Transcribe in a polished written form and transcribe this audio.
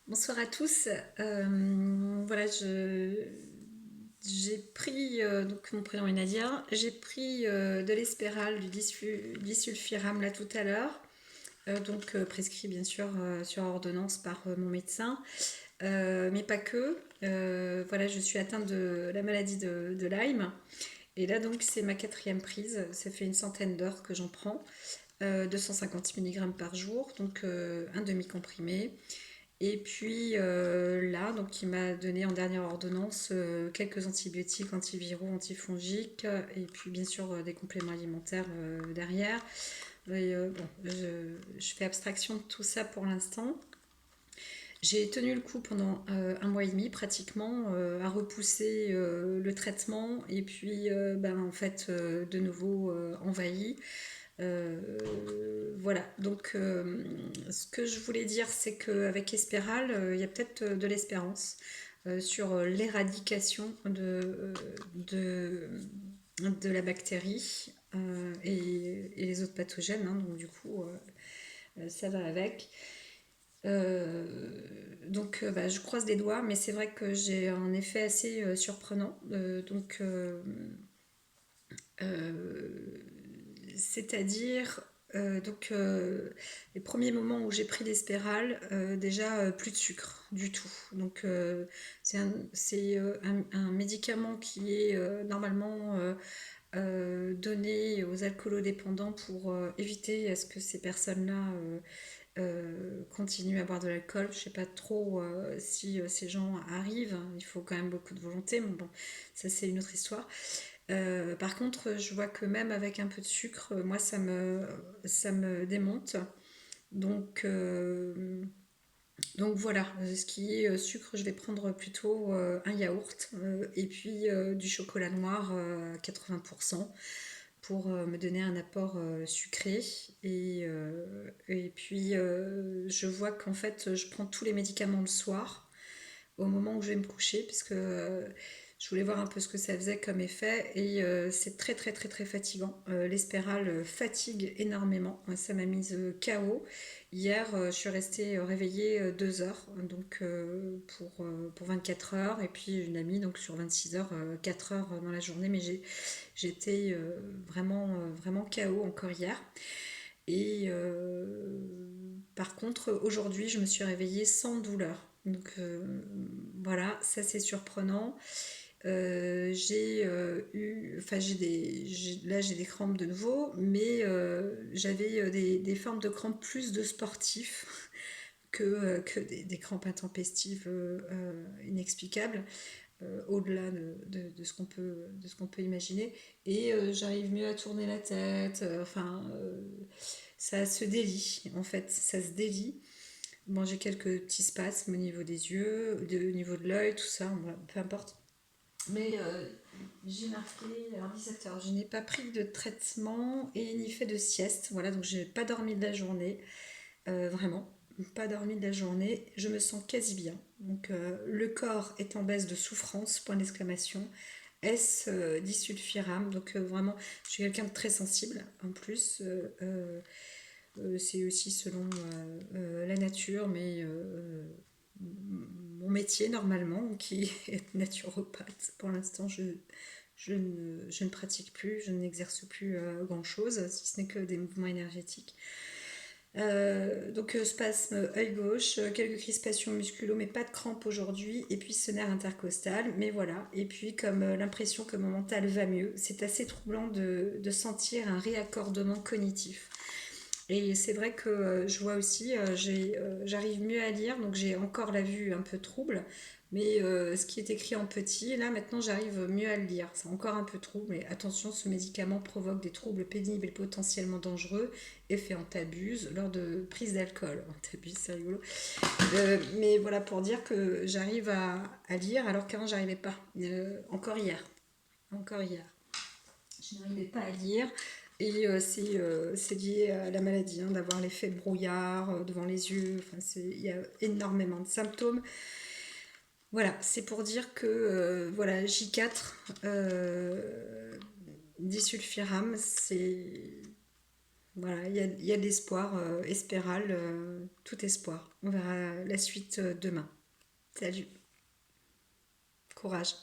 Bonsoir à tous. Voilà, j'ai pris, donc mon prénom est Nadia, j'ai pris de l'Espéral, du disulfiram là tout à l'heure, prescrit bien sûr sur ordonnance par mon médecin, mais pas que. Voilà, je suis atteinte de la maladie de Lyme, et là donc c'est ma quatrième prise, ça fait une centaine d'heures que j'en prends, 250 mg par jour, donc un demi-comprimé. Et puis là, donc il m'a donné en dernière ordonnance quelques antibiotiques, antiviraux, antifongiques, et puis bien sûr des compléments alimentaires derrière. Bon, je fais abstraction de tout ça pour l'instant. J'ai tenu le coup pendant un mois et demi pratiquement à repousser le traitement et puis en fait de nouveau envahi. Voilà, donc ce que je voulais dire, c'est qu'avec Espéral, il y a peut-être de l'espérance sur l'éradication de, de la bactérie et les autres pathogènes, hein, donc du coup, ça va avec. Je croise des doigts, mais c'est vrai que j'ai un effet assez surprenant. Euh, C'est-à-dire, les premiers moments où j'ai pris l'espéral, déjà plus de sucre du tout. C'est un médicament qui est normalement donné aux alcoolodépendants pour éviter à ce que ces personnes-là continuent à boire de l'alcool. Je sais pas trop si ces gens arrivent. Il faut quand même beaucoup de volonté, mais bon, ça c'est une autre histoire. Par contre, je vois que même avec un peu de sucre, moi, ça me démonte. Donc, euh, donc voilà, ce qui est sucre, je vais prendre plutôt un yaourt et puis du chocolat noir à 80% pour me donner un apport sucré. Et puis, je vois qu'en fait, je prends tous les médicaments le soir au moment où je vais me coucher, puisque je voulais voir un peu ce que ça faisait comme effet, et c'est très très très très fatigant. L'espéral fatigue énormément, ça m'a mise KO. Hier, je suis restée réveillée 2 heures, pour 24 heures, et puis une amie donc sur 26 heures, 4 heures dans la journée, mais j'étais vraiment KO encore hier. Et par contre, aujourd'hui, je me suis réveillée sans douleur. Donc voilà, ça c'est surprenant. Là j'ai des crampes de nouveau, mais j'avais des formes de crampes plus de sportifs que des crampes intempestives inexplicables, au-delà de ce qu'on peut imaginer. Et j'arrive mieux à tourner la tête, ça se délie, en fait, ça se délie. Bon, j'ai quelques petits spasmes au niveau des yeux, au niveau de l'œil, tout ça, voilà, peu importe. Mais j'ai marqué, alors 17 heures, je n'ai pas pris de traitement et ni fait de sieste, voilà, donc j'ai pas dormi de la journée, vraiment, pas dormi de la journée, je me sens quasi bien. Donc le corps est en baisse de souffrance, point d'exclamation. S disulfiram, donc vraiment, je suis quelqu'un de très sensible en plus. C'est aussi selon la nature, mais mon métier normalement, qui est naturopathe, pour l'instant je ne pratique plus, je n'exerce plus grand-chose, si ce n'est que des mouvements énergétiques. Spasme œil gauche, quelques crispations musculo, mais pas de crampes aujourd'hui, et puis ce nerf intercostal, mais voilà. Et puis comme l'impression que mon mental va mieux, c'est assez troublant de sentir un réaccordement cognitif. Et c'est vrai que je vois aussi, j'arrive mieux à lire, donc j'ai encore la vue un peu trouble, mais ce qui est écrit en petit, là maintenant j'arrive mieux à le lire. C'est encore un peu trouble, mais attention, ce médicament provoque des troubles pénibles et potentiellement dangereux, effet en t'abuse lors de prise d'alcool. En t'abuse, c'est rigolo. Mais voilà pour dire que j'arrive à lire alors qu'avant j'arrivais pas. Encore hier. Encore hier. Je n'arrivais pas à lire. Et c'est lié à la maladie, hein, d'avoir l'effet brouillard devant les yeux. Enfin, il y a énormément de symptômes. Voilà, c'est pour dire que voilà, J4, disulfiram, Voilà, il y a de l'espoir, Espéral, tout espoir. On verra la suite demain. Salut, courage.